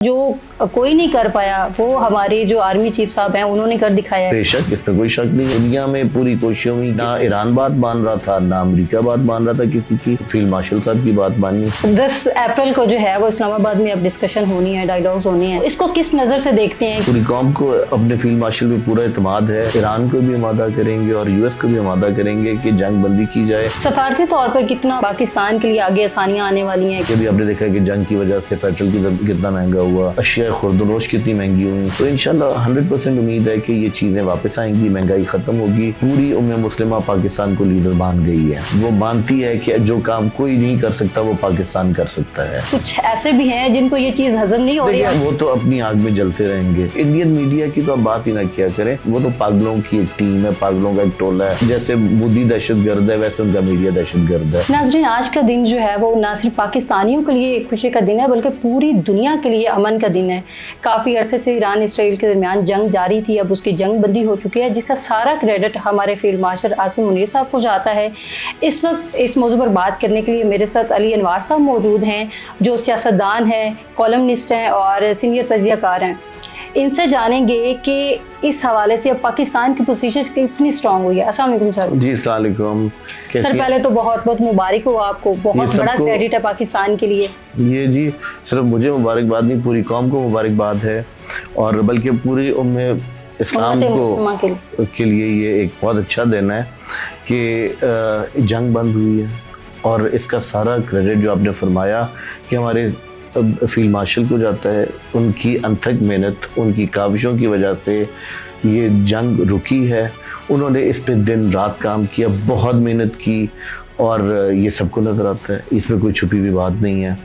जो कोई नहीं कर पाया वो हमारे जो आर्मी चीफ साहब हैं उन्होंने कर दिखाया है। बेशक, इसमें कोई शक नहीं। दुनिया में पूरी कोशिशों में ना ईरान बात मान रहा था, ना अमेरिका बात मान रहा था किसी की। फील्ड मार्शल साहब की बात मानी। 10 अप्रैल को जो है वो इस्लामाबाद में अब डिस्कशन होनी है, डायलॉग्स होने हैं। इसको किस नजर से देखते हैं? पूरी कौम को अपने फील्ड मार्शल पे पूरा एतमाद है। ईरान को भी आमादा करेंगे और यूएस को भी आमादा करेंगे कि जंग बंदी की जाए। सफारती तौर पर कितना पाकिस्तान के लिए आगे आसानियां आने वाली हैं? अभी आपने देखा कि जंग की वजह से पेट्रोल की कितना महंगा हुआ, अशिया खुर्दनोश कितनी महंगी हुई। तो इंशाल्लाह 100% उम्मीद है कि ये चीजें वापस आएंगी, महंगाई खत्म होगी। पूरी उम्मा मुस्लिमा पाकिस्तान को लीडर मान गई है। वो मानती है कि जो काम कोई नहीं कर सकता वो पाकिस्तान कर सकता है। कुछ ऐसे भी हैं जिनको ये चीज हजम नहीं हो रही है। वो तो अपनी आग में जलते रहेंगे। इंडियन मीडिया की तो आप बात ही ना किया करें। वो तो पागलों की एक टीम है, पागलों का एक टोला है। जैसे मोदी दहशतगर्द है वैसे उनका मीडिया दहशतगर्द है। नाज़रीन, आज का दिन जो है वो ना सिर्फ पाकिस्तानियों के लिए खुशी का दिन है बल्कि पूरी दुनिया के लिए अमन का दिन है। काफ़ी अरसे से ईरान इसराइल के दरमियान जंग जारी थी, अब उसकी जंग बंदी हो चुकी है, जिसका सारा क्रेडिट हमारे फील्ड मार्शल आसिम मुनीर साहब को जाता है। इस वक्त इस मौजू पर बात करने के लिए मेरे साथ अली अनवार साहब मौजूद हैं, जो सियासतदान हैं, कॉलमनिस्ट हैं और सीनियर तजियाकार हैं। इनसे जानेंगे कि इस हवाले से अब पाकिस्तान की पोजीशन कितनी स्ट्रांग हुई है। अस्सलाम वालेकुम सर। जी अस्सलाम वालेकुम। सर पहले तो बहुत बहुत मुबारक हो आपको, बहुत बड़ा क्रेडिट है पाकिस्तान के लिए। ये जी सिर्फ मुझे मुबारकबाद नहीं, पूरी कौम को मुबारकबाद है और बल्कि पूरी उम्मे इस्लाम को के लिए ये एक बहुत अच्छा दिन है कि जंग बंद हुई है। और इसका सारा क्रेडिट जो आपने फरमाया कि हमारे फील्ड मार्शल को जाता है, उनकी अनथक मेहनत, उनकी काविशों की वजह से ये जंग रुकी है। उन्होंने इस पे दिन रात काम किया, बहुत मेहनत की और ये सबको नज़र आता है। इसमें कोई छुपी हुई बात नहीं है।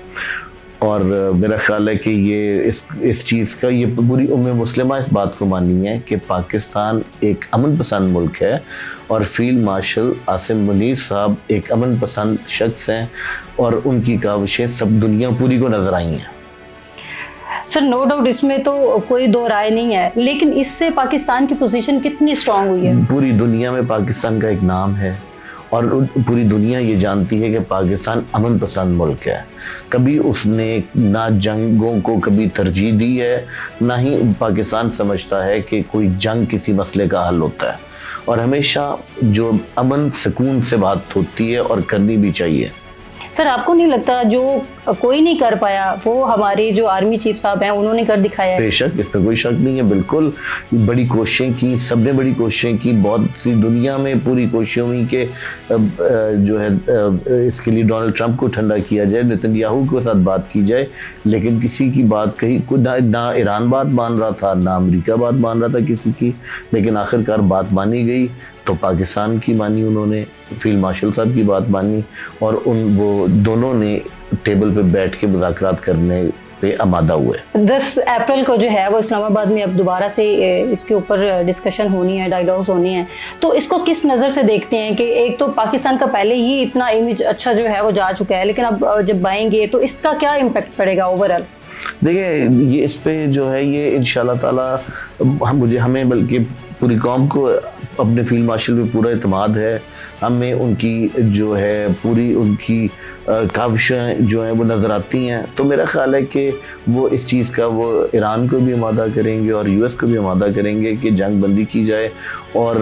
और मेरा ख्याल है कि ये इस चीज़ का ये पूरी उम्मे मुस्लिमा इस बात को मानी है कि पाकिस्तान एक अमन पसंद मुल्क है और फील्ड मार्शल आसिम मुनीर साहब एक अमन पसंद शख्स हैं और उनकी काविशें सब दुनिया पूरी को नज़र आई हैं। सर नो डाउट, इसमें तो कोई दो राय नहीं है, लेकिन इससे पाकिस्तान की पोजीशन कितनी स्ट्रांग हुई है? पूरी दुनिया में पाकिस्तान का एक नाम है और पूरी दुनिया ये जानती है कि पाकिस्तान अमन पसंद मुल्क है। कभी उसने ना जंगों को कभी तरजीह दी है, ना ही पाकिस्तान समझता है कि कोई जंग किसी मसले का हल होता है। और हमेशा जो अमन सुकून से बात होती है और करनी भी चाहिए। सर आपको नहीं लगता जो कोई नहीं कर पाया वो हमारे जो आर्मी चीफ साहब हैं उन्होंने कर दिखाया है? बेशक, इसमें कोई शक नहीं है। बिल्कुल बड़ी कोशिशें की, सबने बड़ी कोशिशें की। बहुत सी दुनिया में पूरी कोशिशों में कि जो है इसके लिए डोनाल्ड ट्रंप को ठंडा किया जाए, नेतन्याहू के साथ बात की जाए, लेकिन किसी की बात कहीं ना ईरान बात मान रहा था, ना अमेरिका बात मान रहा था किसी की। लेकिन आखिरकार बात मानी गई तो पाकिस्तान की मानी उन्होंने, फील्ड मार्शल साहब की बात मानी और वो दोनों ने टेबल पे बैठ के मुज़ाकरात करने पे आमादा हुए। 10 अप्रैल को जो है वो इस्लामाबाद में अब दोबारा से इसके ऊपर डिस्कशन होनी है, डायलॉग्स होने हैं। तो इसको किस नज़र से देखते हैं कि एक तो पाकिस्तान का पहले ही इतना इमेज अच्छा जो है वो जा चुका है, लेकिन अब जब आएंगे तो इसका क्या इम्पैक्ट पड़ेगा ओवरऑल? देखिए ये इस पे जो है ये इंशाल्लाह ताला हमें बल्कि पूरी कौम को अपने फील्ड मार्शल पे पूरा एतमाद है। हमें उनकी जो है पूरी उनकी काविशें जो हैं वो नज़र आती हैं। तो मेरा ख्याल है कि वो इस चीज़ का वो ईरान को भी आमादा करेंगे और यूएस को भी आमादा करेंगे कि जंग बंदी की जाए और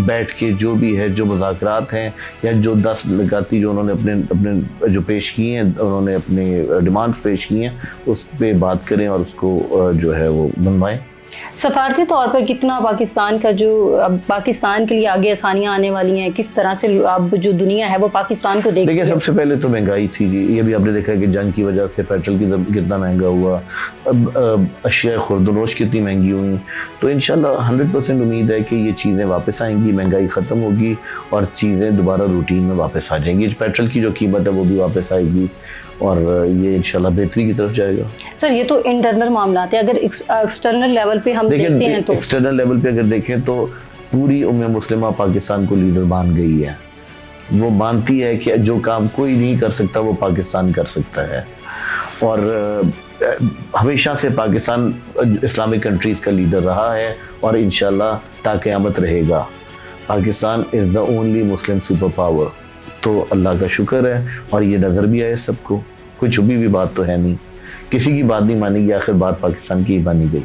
बैठ के जो भी है, जो मुज़ाकरात हैं या जो 10 लगाती जो उन्होंने अपने जो पेश किए हैं, उन्होंने अपने डिमांड्स पेश की हैं, उस पर बात करें और उसको जो है वो मनवाएं। सफारती तौर पर कितना पाकिस्तान का जो अब पाकिस्तान के लिए आगे आसानियां आने वाली हैं, किस तरह से अब जो दुनिया है वो पाकिस्तान को देखिए। सबसे पहले तो महंगाई थी जी, ये भी आपने देखा कि जंग की वजह से पेट्रोल की कितना महंगा हुआ, अब अशिया खुर्दनोश कितनी महंगी हुई। तो इंशाल्लाह 100% उम्मीद है कि ये चीज़ें वापस आएंगी, महंगाई ख़त्म होगी और चीज़ें दोबारा रूटीन में वापस आ जाएंगी। पेट्रोल की जो कीमत है वो भी वापस आएगी और ये इंशाल्लाह बेहतरी की तरफ जाएगा। सर ये तो इंटरनल मामला है, अगर एक्सटर्नल लेवल पे हम देखते हैं तो एक्सटर्नल लेवल पे अगर देखें तो पूरी उम्मा मुस्लिमा पाकिस्तान को लीडर मान गई है। वो मानती है कि जो काम कोई नहीं कर सकता वो पाकिस्तान कर सकता है और हमेशा से पाकिस्तान इस्लामिक कंट्रीज़ का लीडर रहा है और इंशाल्लाह ता क़यामत रहेगा। Pakistan is the only Muslim super power. तो अल्लाह का शुक्र है और ये नज़र भी आए सबको, कोई छुपी हुई बात तो है नहीं किसी की बात नहीं मानी गई, आखिर बात पाकिस्तान की ही मानी गई।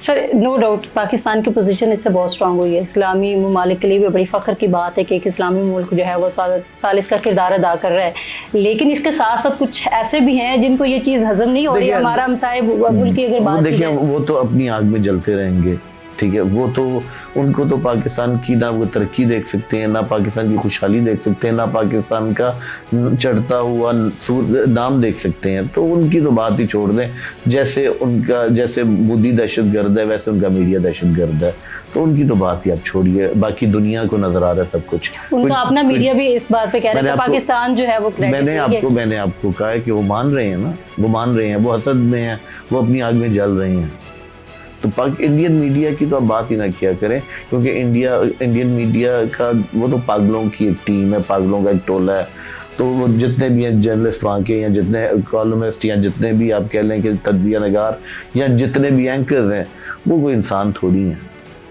सर नो डाउट पाकिस्तान की पोजीशन इससे बहुत स्ट्रांग हुई है। इस्लामी ममालिक के लिए भी बड़ी फ़ख्र की बात है कि एक इस्लामी मुल्क जो है वो सालिस का किरदार अदा कर रहा है, लेकिन इसके साथ साथ कुछ ऐसे भी हैं जिनको ये चीज़ हजम नहीं हो रही है। हमारा हमसाए मुल्क की अगर बात की जाए, वो तो अपनी आग में जलते रहेंगे, ठीक है। वो तो उनको तो पाकिस्तान की ना वो तरक्की देख सकते हैं, ना पाकिस्तान की खुशहाली देख सकते हैं, ना पाकिस्तान का चढ़ता हुआ नाम देख सकते हैं। तो उनकी तो बात ही छोड़ दें। जैसे मोदी दहशतगर्द है वैसे उनका मीडिया दहशतगर्द है, तो उनकी तो बात ही आप छोड़िए। बाकी दुनिया को नजर आ रहा है सब कुछ। उनका अपना मीडिया भी इस बात पे कह रहा है कि पाकिस्तान जो है वो मैंने आपको कहा है कि वो मान रहे हैं ना, वो मान रहे हैं, वो हसद में है, वो अपनी आग में जल रहे हैं। तो इंडियन मीडिया की तो आप बात ही ना किया करें, क्योंकि इंडियन मीडिया का वो तो पागलों की एक टीम है, पागलों का एक टोला है। तो वो जितने भी हैं जर्नलिस्ट वहाँ के, या जितने कॉलमिस्ट, या जितने भी आप कह लें कि तज्जिया नगार, या जितने भी एंकर हैं, वो कोई इंसान थोड़ी हैं।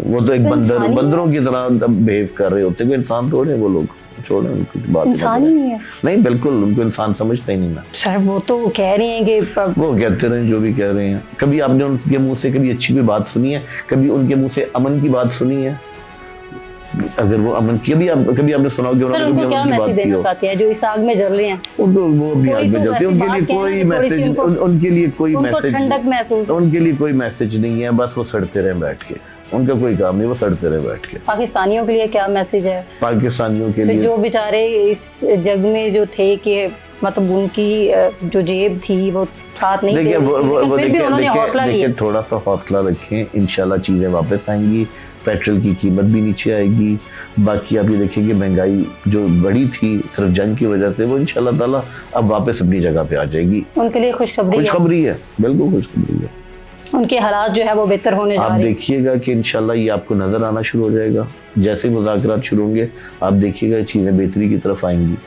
वो तो एक बंदरों की तरह बिहेव कर रहे होते हैं। कोई इंसान थोड़े वो लोग, छोड़े उनकी बात। इंसान ही नहीं है। नहीं, बिल्कुल उनको इंसान समझता ही नहीं मैं। सर वो तो कह रहे हैं कि वो कहते रहे जो भी कह रहे हैं। कभी आपने उनके मुंह से कभी अच्छी कोई बात सुनी है? कभी उनके मुंह से अमन की बात सुनी है? अगर वो अमन की कभी आपने सुना कि सर उनको क्या मैसेज देना चाहते हैं जो इस आग में जल रहे हैं? उनको वो भी आग में जलते हैं, उनके लिए कोई मैसेज, उनके लिए कोई मैसेज, ठंडक महसूस, उनके लिए कोई मैसेज नहीं है। बस वो सड़ते रहे बैठ के, उनका कोई काम नहीं, वो सड़ते रहे बैठ के। पाकिस्तानियों के लिए क्या मैसेज है? पाकिस्तानियों के लिए जो बेचारे इस जग में जो थे कि मतलब उनकी जो जेब थी वो साथ नहीं दे रही थी, फिर भी उन्होंने हौसला लिया। थोड़ा सा हौसला रखें, इंशाल्लाह चीजें वापस आएंगी। पेट्रोल की कीमत भी नीचे आएगी। बाकी आप ये देखिए कि महंगाई जो बढ़ी थी सिर्फ जंग की वजह से, वो इंशाल्लाह ताला अब वापस अपनी जगह पे आ जाएगी। उनके लिए खुशखबरी है, बिल्कुल खुशखबरी है। उनके हालात जो है वो बेहतर होने जा रहे हैं। आप देखिएगा कि इंशाल्लाह ये आपको नजर आना शुरू हो जाएगा। जैसे मुज़ाकरात शुरू होंगे आप देखिएगा चीजें बेहतरी की तरफ आएंगी।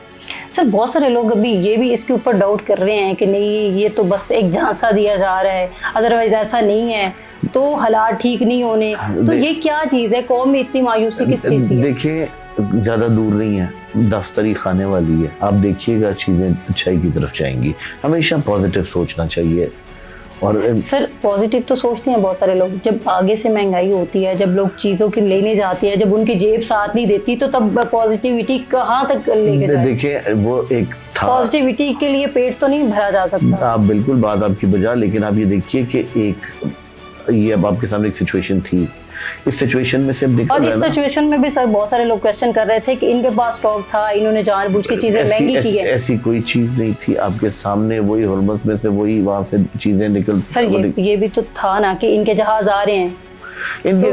सर बहुत सारे लोग अभी ये भी इसके ऊपर डाउट कर रहे हैं कि नहीं ये तो बस एक झांसा दिया जा रहा है, अदरवाइज ऐसा नहीं है, तो हालात ठीक नहीं होने। तो ये क्या चीज़ है? कौम में इतनी मायूसी किस चीज़ की है? देखिए ज़्यादा दूर नहीं है, 10 तारीख आने वाली है। आप देखिएगा चीज़ें अच्छाई की तरफ जाएंगी। हमेशा पॉजिटिव सोचना चाहिए। और सर पॉजिटिव तो सोचते हैं बहुत सारे लोग, जब आगे से महंगाई होती है, जब लोग चीज़ों की लेने जाते हैं, जब उनकी जेब साथ नहीं देती, तो तब पॉजिटिविटी कहाँ तक लेके जाए? देखिए वो एक था, पॉजिटिविटी के लिए पेट तो नहीं भरा जा सकता। आप बिल्कुल बात आपकी बजा, लेकिन आप ये देखिए कि ये अब आपके सामने एक सिचुएशन थी। इस सिचुएशन में से और इस सिचुएशन में भी सर बहुत सारे लोग क्वेश्चन कर रहे थे कि इनके पास स्टॉक था, इन्होंने जानबूझ के चीजें महंगी की है। ऐसी कोई चीज नहीं थी, आपके सामने वही हुर्मत में से वही वहां से चीजें निकल। सर ये भी तो था ना कि इनके जहाज आ रहे हैं, तो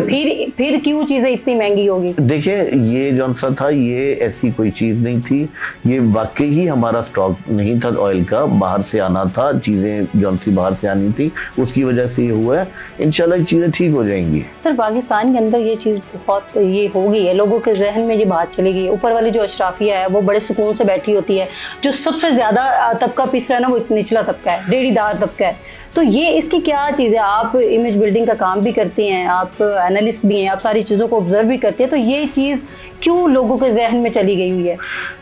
फिर क्यों चीजें इतनी महंगी होगी? देखिए ये जो सा था ये ऐसी कोई चीज नहीं थी, ये वाकई ही हमारा स्टॉक नहीं था ऑयल का, बाहर से आना था, चीजें जो सी बाहर से आनी थी, उसकी वजह से ये हुआ है। इंशाल्लाह चीजें ठीक हो जाएंगी। सर पाकिस्तान के अंदर ये चीज बहुत ये हो गई है, लोगों के जहन में ये बात चली गई है। ऊपर वाली जो अशराफिया है वो बड़े सुकून से बैठी होती है, जो सबसे ज्यादा तबका पिस रहा है ना वो निचला तबका है, रेहड़ीदार तबका है। तो ये इसकी क्या चीज़ है? आप इमेज बिल्डिंग का काम भी करते हैं, आप एनालिस्ट भी हैं, आप सारी चीज़ों को ऑब्जर्व भी करते हैं, तो ये चीज़ क्यों लोगों के जहन में चली गई हुई है?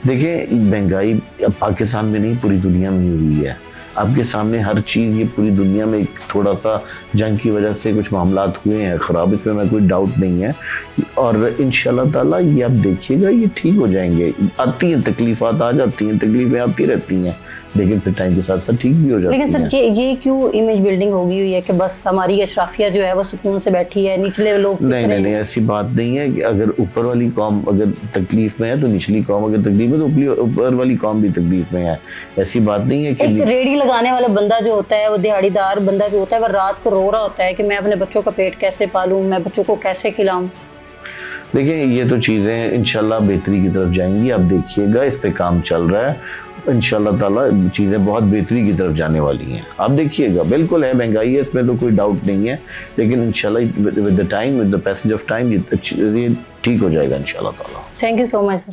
देखिए महंगाई पाकिस्तान में नहीं पूरी दुनिया में हुई है। आपके सामने हर चीज़, ये पूरी दुनिया में एक थोड़ा सा जंग की वजह से कुछ मामलात हुए हैं ख़राब, इसमें मैं कोई डाउट नहीं है। और इंशाल्लाह ताला ये आप देखिएगा ये ठीक हो जाएंगे। आती हैं तकलीफ़ात, आ जाती हैं, तकलीफ़ें आती रहती हैं, लेकिन फिर टाइम के साथ साथ ठीक भी हो जाती है। लेकिन सर ये क्यों इमेज बिल्डिंग हो गई हुई है कि बस हमारी अशराफिया जो है वो सुकून से बैठी है, निचले लोग नहीं ऐसी बात नहीं है कि अगर ऊपर वाली कौम अगर तकलीफ में है तो निचली कौम अगर तकलीफ में तो ऊपर वाली कौम भी तकलीफ में है। ऐसी बात नहीं है कि एक रेडी लगाने वाला बंदा जो होता है, वो दिहाड़ीदार बंदा जो होता है, वो रात को रो रहा होता है कि मैं अपने बच्चों का पेट कैसे पालूं, मैं बच्चों को कैसे खिलाऊं। देखिए ये तो चीज़ें इंशाल्लाह बेहतरी की तरफ जाएंगी। आप देखिएगा इस पे काम चल रहा है, इंशाल्लाह ताला चीज़ें बहुत बेहतरी की तरफ जाने वाली हैं। आप देखिएगा, बिल्कुल है महंगाई है, इसमें तो कोई डाउट नहीं है, लेकिन इंशाल्लाह with the time, with the passage of time ये ठीक हो जाएगा इंशाल्लाह ताला। Thank you so much sir.